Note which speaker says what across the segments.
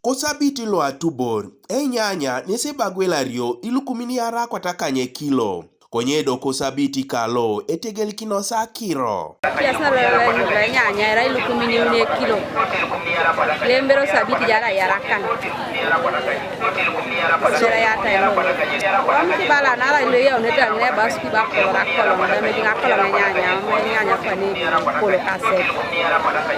Speaker 1: Kosabiti lo atubor enyanya nesebagwelario ilukumini ara kwatakanye kilo konyedo kosabiti kalo etegelikino sakiro
Speaker 2: Piasa la nyanya era ilukumini une kilo lembero sabiti jara yarakan sera yata yalo amti bala nala ile yo neta ne basku ba kolo na me dinga kolo nyanya fani kolo kaset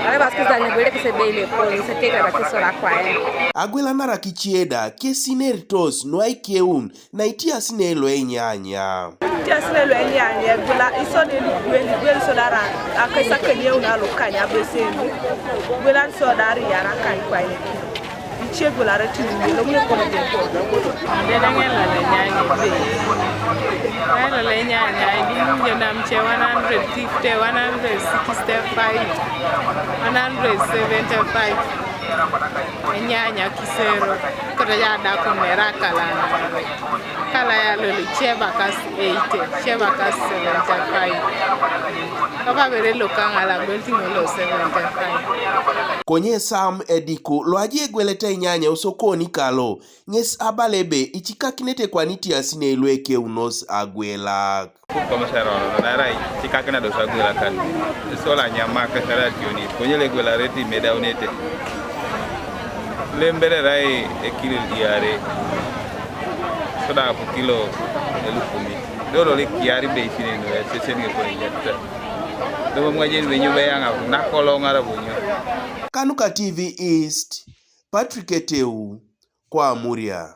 Speaker 2: ale basku zane bele ke sebele kolo se tega ba kisora kwae
Speaker 1: agwela nara kichieda kesinertos noai keun na itia sinelo enyanya
Speaker 3: Tiasle lo enyanya gula isode gwel sodara akesa kenye una lokanya beseni gula sodari yara kan kwae che gula reti lo mo ko de ko
Speaker 4: de dangen la nyanya be ala la nyanya di ñu nam che 150 165 175 nyanya kisero kada ya da ko mera kala ya loli cheba kas 80 cheba kas 75 kaba bere lokanga la gwelti ngolo 75
Speaker 1: konye sam ediko loaji gwelete nyanya usokoni kalo nges abalebe ichikakinete kwanitia sinelo ekeunos agwela
Speaker 5: como se rola na rai chikakina do sagwela kan sola nyama ka sara tioni konyele gwela reti medaunete lembere rai ekilo diare soda po kilo elukumi dolo le kiari be sine no sesenge ko yetta do mo ngajen be nyobe yanga na kolonga rabunyo
Speaker 1: Kanuka TV East Patrick Eteu kwa Muria.